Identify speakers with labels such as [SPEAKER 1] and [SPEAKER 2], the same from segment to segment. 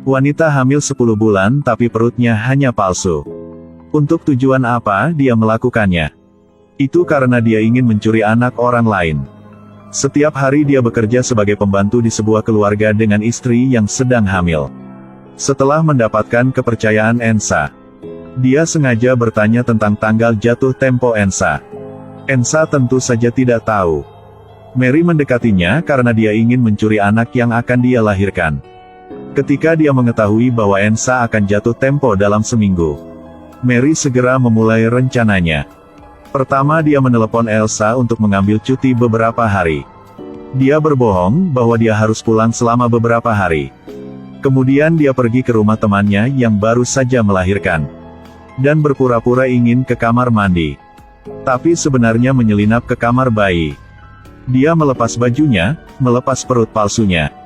[SPEAKER 1] Wanita hamil 10 bulan tapi perutnya hanya palsu. Untuk tujuan apa dia melakukannya? Itu karena dia ingin mencuri anak orang lain. Setiap hari dia bekerja sebagai pembantu di sebuah keluarga dengan istri yang sedang hamil. Setelah mendapatkan kepercayaan Ensa, dia sengaja bertanya tentang tanggal jatuh tempo Ensa. Ensa tentu saja tidak tahu. Mary mendekatinya karena dia ingin mencuri anak yang akan dia lahirkan. Ketika dia mengetahui bahwa Ensa akan jatuh tempo dalam seminggu, Mary segera memulai rencananya. Pertama, dia menelepon Elsa untuk mengambil cuti beberapa hari. Dia berbohong bahwa dia harus pulang selama beberapa hari. Kemudian dia pergi ke rumah temannya yang baru saja melahirkan, dan berpura-pura ingin ke kamar mandi. Tapi sebenarnya menyelinap ke kamar bayi. Dia melepas bajunya, melepas perut palsunya.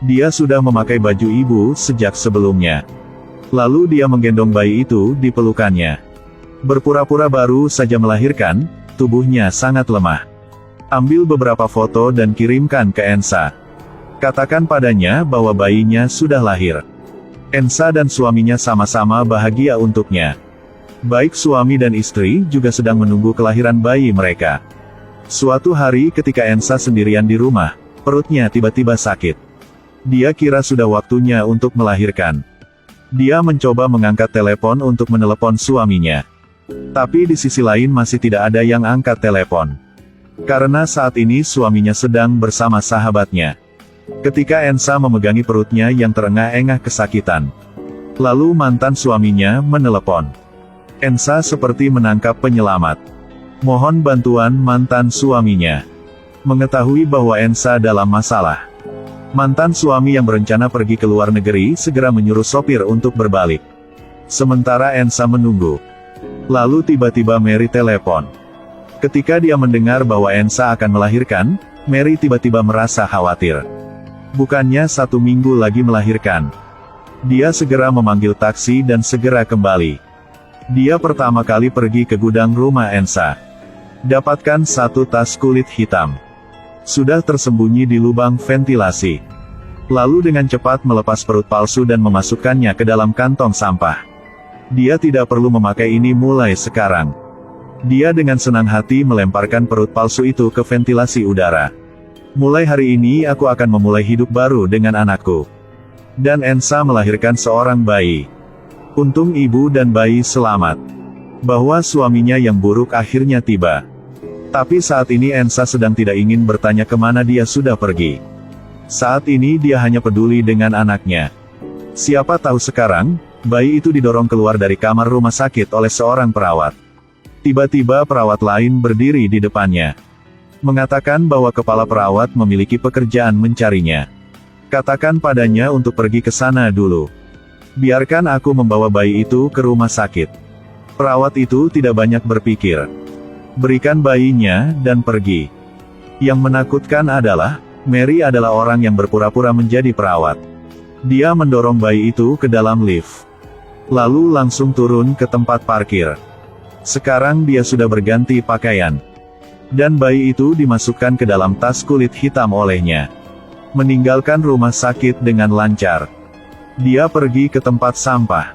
[SPEAKER 1] Dia sudah memakai baju ibu sejak sebelumnya. Lalu dia menggendong bayi itu di pelukannya. Berpura-pura baru saja melahirkan, tubuhnya sangat lemah. Ambil beberapa foto dan kirimkan ke Ensa. Katakan padanya bahwa bayinya sudah lahir. Ensa dan suaminya sama-sama bahagia untuknya. Baik suami dan istri juga sedang menunggu kelahiran bayi mereka. Suatu hari ketika Ensa sendirian di rumah, perutnya tiba-tiba sakit. Dia kira sudah waktunya untuk melahirkan. Dia mencoba mengangkat telepon untuk menelepon suaminya. Tapi di sisi lain masih tidak ada yang angkat telepon. Karena saat ini suaminya sedang bersama sahabatnya. Ketika Ensa memegangi perutnya yang terengah-engah kesakitan, lalu mantan suaminya menelepon. Ensa seperti menangkap penyelamat. Mohon bantuan mantan suaminya. Mengetahui bahwa Ensa dalam masalah, mantan suami yang berencana pergi ke luar negeri segera menyuruh sopir untuk berbalik. Sementara Ensa menunggu. Lalu tiba-tiba Mary telepon. Ketika dia mendengar bahwa Ensa akan melahirkan, Mary tiba-tiba merasa khawatir. Bukannya 1 minggu lagi melahirkan. Dia segera memanggil taksi dan segera kembali. Dia pertama kali pergi ke gudang rumah Ensa. Dapatkan 1 tas kulit hitam. Sudah tersembunyi di lubang ventilasi. Lalu dengan cepat melepas perut palsu dan memasukkannya ke dalam kantong sampah. Dia tidak perlu memakai ini mulai sekarang. Dia dengan senang hati melemparkan perut palsu itu ke ventilasi udara. Mulai hari ini aku akan memulai hidup baru dengan anakku. Dan Ensa melahirkan seorang bayi. Untung ibu dan bayi selamat. Bahwa suaminya yang buruk akhirnya tiba. Tapi saat ini Ensa sedang tidak ingin bertanya kemana dia sudah pergi. Saat ini dia hanya peduli dengan anaknya. Siapa tahu sekarang, bayi itu didorong keluar dari kamar rumah sakit oleh seorang perawat. Tiba-tiba perawat lain berdiri di depannya. Mengatakan bahwa kepala perawat memiliki pekerjaan mencarinya. Katakan padanya untuk pergi ke sana dulu. Biarkan aku membawa bayi itu ke rumah sakit. Perawat itu tidak banyak berpikir. Berikan bayinya, dan pergi. Yang menakutkan adalah, Mary adalah orang yang berpura-pura menjadi perawat. Dia mendorong bayi itu ke dalam lift. Lalu langsung turun ke tempat parkir. Sekarang dia sudah berganti pakaian. Dan bayi itu dimasukkan ke dalam tas kulit hitam olehnya. Meninggalkan rumah sakit dengan lancar. Dia pergi ke tempat sampah.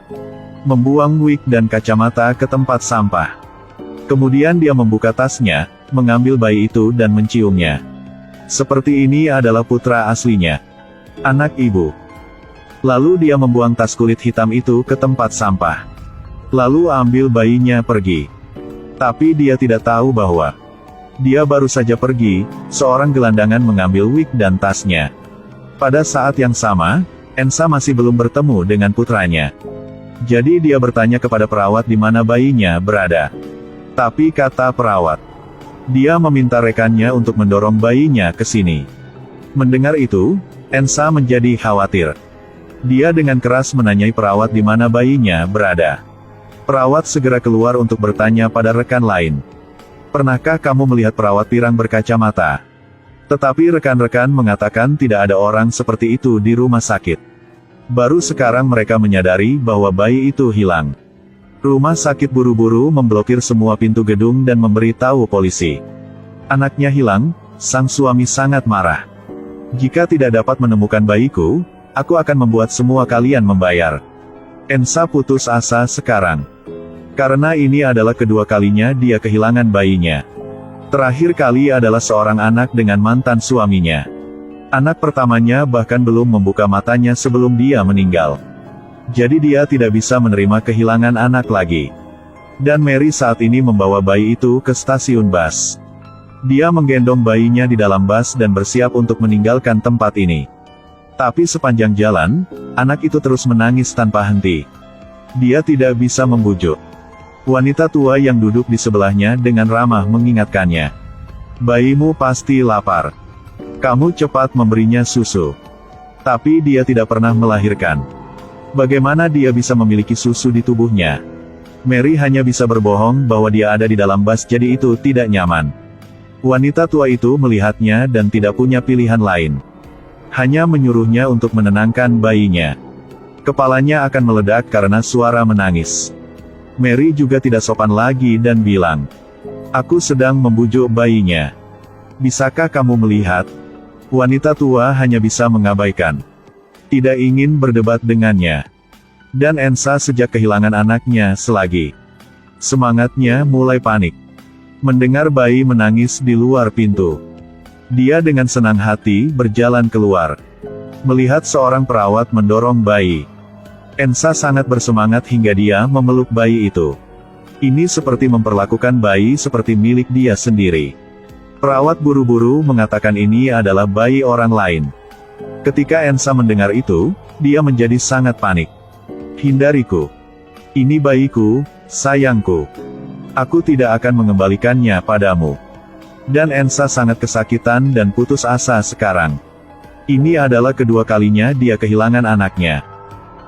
[SPEAKER 1] Membuang wig dan kacamata ke tempat sampah. Kemudian dia membuka tasnya, mengambil bayi itu dan menciumnya. Seperti ini adalah putra aslinya. Anak ibu. Lalu dia membuang tas kulit hitam itu ke tempat sampah. Lalu ambil bayinya pergi. Tapi dia tidak tahu bahwa dia baru saja pergi, seorang gelandangan mengambil wig dan tasnya. Pada saat yang sama, Ensa masih belum bertemu dengan putranya. Jadi dia bertanya kepada perawat di mana bayinya berada. Tapi kata perawat, dia meminta rekannya untuk mendorong bayinya ke sini. Mendengar itu, Ensa menjadi khawatir. Dia dengan keras menanyai perawat di mana bayinya berada. Perawat segera keluar untuk bertanya pada rekan lain. Pernahkah kamu melihat perawat pirang berkacamata? Tetapi rekan-rekan mengatakan tidak ada orang seperti itu di rumah sakit. Baru sekarang mereka menyadari bahwa bayi itu hilang. Rumah sakit buru-buru memblokir semua pintu gedung dan memberitahu polisi. Anaknya hilang, sang suami sangat marah. Jika tidak dapat menemukan bayiku, Aku akan membuat semua kalian membayar. Ensa putus asa sekarang. Karena ini adalah kedua kalinya dia kehilangan bayinya. Terakhir kali adalah seorang anak dengan mantan suaminya. Anak pertamanya bahkan belum membuka matanya sebelum dia meninggal. Jadi dia tidak bisa menerima kehilangan anak lagi. Dan Mary saat ini membawa bayi itu ke stasiun bus. Dia menggendong bayinya di dalam bus dan bersiap untuk meninggalkan tempat ini. Tapi sepanjang jalan, anak itu terus menangis tanpa henti. Dia tidak bisa membujuk. Wanita tua yang duduk di sebelahnya dengan ramah mengingatkannya. Bayimu pasti lapar. Kamu cepat memberinya susu. Tapi dia tidak pernah melahirkan. Bagaimana dia bisa memiliki susu di tubuhnya? Mary hanya bisa berbohong bahwa dia ada di dalam bus, jadi itu tidak nyaman. Wanita tua itu melihatnya dan tidak punya pilihan lain. Hanya menyuruhnya untuk menenangkan bayinya. Kepalanya akan meledak karena suara menangis. Mary juga tidak sopan lagi dan bilang, "Aku sedang membujuk bayinya. Bisakah kamu melihat?" Wanita tua hanya bisa mengabaikan. Tidak ingin berdebat dengannya. Dan Ensa sejak kehilangan anaknya selagi. Semangatnya mulai panik. Mendengar bayi menangis di luar pintu. Dia dengan senang hati berjalan keluar. Melihat seorang perawat mendorong bayi. Ensa sangat bersemangat hingga dia memeluk bayi itu. Ini seperti memperlakukan bayi seperti milik dia sendiri. Perawat buru-buru mengatakan ini adalah bayi orang lain. Ketika Ensa mendengar itu, dia menjadi sangat panik. "Hindariku. Ini bayiku, sayangku. Aku tidak akan mengembalikannya padamu." Dan Ensa sangat kesakitan dan putus asa sekarang. Ini adalah kedua kalinya dia kehilangan anaknya.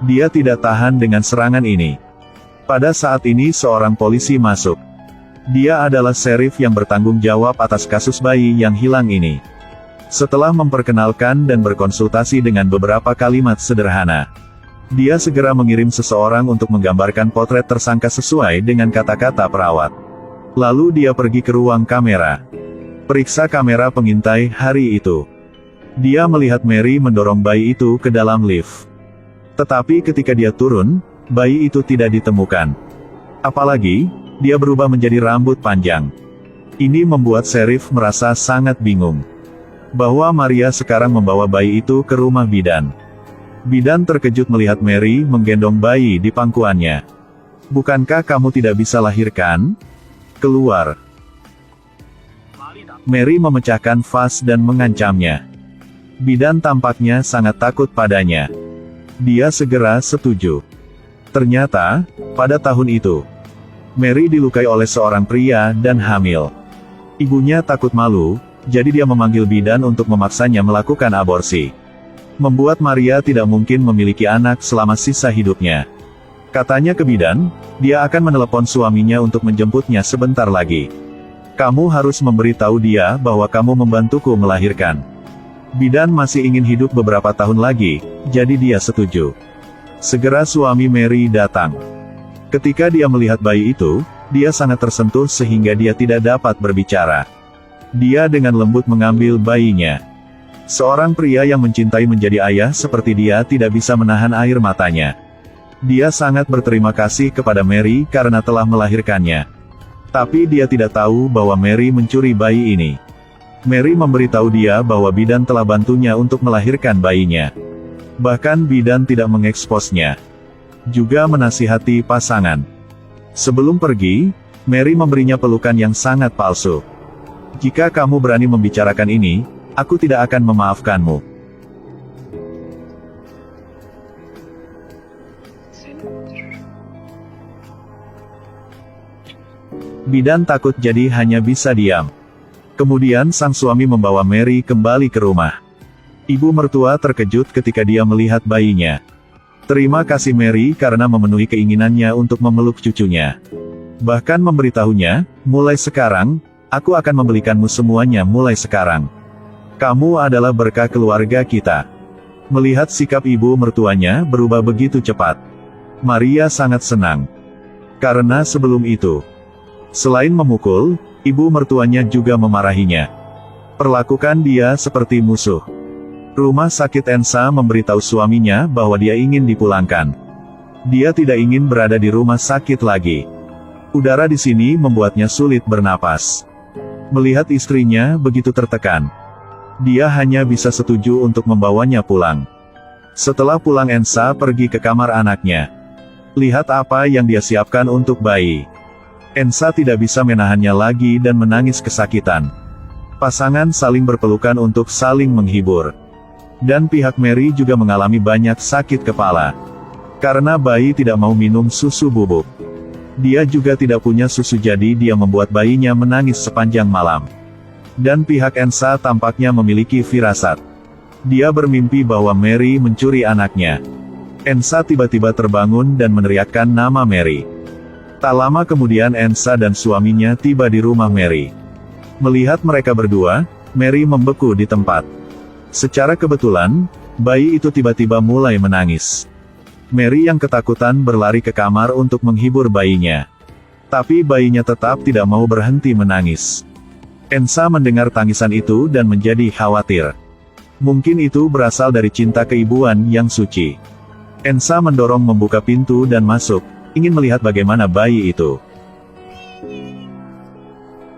[SPEAKER 1] Dia tidak tahan dengan serangan ini. Pada saat ini seorang polisi masuk. Dia adalah sheriff yang bertanggung jawab atas kasus bayi yang hilang ini. Setelah memperkenalkan dan berkonsultasi dengan beberapa kalimat sederhana, dia segera mengirim seseorang untuk menggambarkan potret tersangka sesuai dengan kata-kata perawat. Lalu dia pergi ke ruang kamera. Periksa kamera pengintai hari itu. Dia melihat Mary mendorong bayi itu ke dalam lift. Tetapi ketika dia turun, bayi itu tidak ditemukan. Apalagi, dia berubah menjadi rambut panjang. Ini membuat sheriff merasa sangat bingung. Bahwa Maria sekarang membawa bayi itu ke rumah bidan. Bidan terkejut melihat Mary menggendong bayi di pangkuannya. "Bukankah kamu tidak bisa lahirkan? Keluar." Mary memecahkan vas dan mengancamnya. Bidan tampaknya sangat takut padanya. Dia segera setuju. Ternyata, pada tahun itu, Mary dilukai oleh seorang pria dan hamil. Ibunya takut malu, jadi dia memanggil bidan untuk memaksanya melakukan aborsi. Membuat Maria tidak mungkin memiliki anak selama sisa hidupnya. Katanya ke bidan, dia akan menelepon suaminya untuk menjemputnya sebentar lagi. "Kamu harus memberitahu dia bahwa kamu membantuku melahirkan." Bidan masih ingin hidup beberapa tahun lagi, jadi dia setuju. Segera suami Mary datang. Ketika dia melihat bayi itu, dia sangat tersentuh sehingga dia tidak dapat berbicara. Dia dengan lembut mengambil bayinya. Seorang pria yang mencintai menjadi ayah seperti dia tidak bisa menahan air matanya. Dia sangat berterima kasih kepada Mary karena telah melahirkannya. Tapi dia tidak tahu bahwa Mary mencuri bayi ini. Mary memberitahu dia bahwa bidan telah bantunya untuk melahirkan bayinya. Bahkan bidan tidak mengeksposnya. Juga menasihati pasangan. Sebelum pergi, Mary memberinya pelukan yang sangat palsu. "Jika kamu berani membicarakan ini, aku tidak akan memaafkanmu." Bidan takut jadi hanya bisa diam. Kemudian sang suami membawa Mary kembali ke rumah. Ibu mertua terkejut ketika dia melihat bayinya. Terima kasih Mary karena memenuhi keinginannya untuk memeluk cucunya. Bahkan memberitahunya, "Mulai sekarang, aku akan membelikanmu semuanya mulai sekarang. Kamu adalah berkah keluarga kita." Melihat sikap ibu mertuanya berubah begitu cepat, Maria sangat senang. Karena sebelum itu, selain memukul, ibu mertuanya juga memarahinya. Perlakukan dia seperti musuh. Rumah sakit Ensa memberitahu suaminya bahwa dia ingin dipulangkan. Dia tidak ingin berada di rumah sakit lagi. Udara di sini membuatnya sulit bernapas. Melihat istrinya begitu tertekan, dia hanya bisa setuju untuk membawanya pulang. Setelah pulang, Ensa pergi ke kamar anaknya. Lihat apa yang dia siapkan untuk bayi. Ensa tidak bisa menahannya lagi dan menangis kesakitan. Pasangan saling berpelukan untuk saling menghibur. Dan pihak Mary juga mengalami banyak sakit kepala. Karena bayi tidak mau minum susu bubuk. Dia juga tidak punya susu, jadi dia membuat bayinya menangis sepanjang malam. Dan pihak Ensa tampaknya memiliki firasat. Dia bermimpi bahwa Mary mencuri anaknya. Ensa tiba-tiba terbangun dan meneriakkan nama Mary. Tak lama kemudian Ensa dan suaminya tiba di rumah Mary. Melihat mereka berdua, Mary membeku di tempat. Secara kebetulan, bayi itu tiba-tiba mulai menangis. Mary yang ketakutan berlari ke kamar untuk menghibur bayinya. Tapi bayinya tetap tidak mau berhenti menangis. Ensa mendengar tangisan itu dan menjadi khawatir. Mungkin itu berasal dari cinta keibuan yang suci. Ensa mendorong membuka pintu dan masuk, ingin melihat bagaimana bayi itu.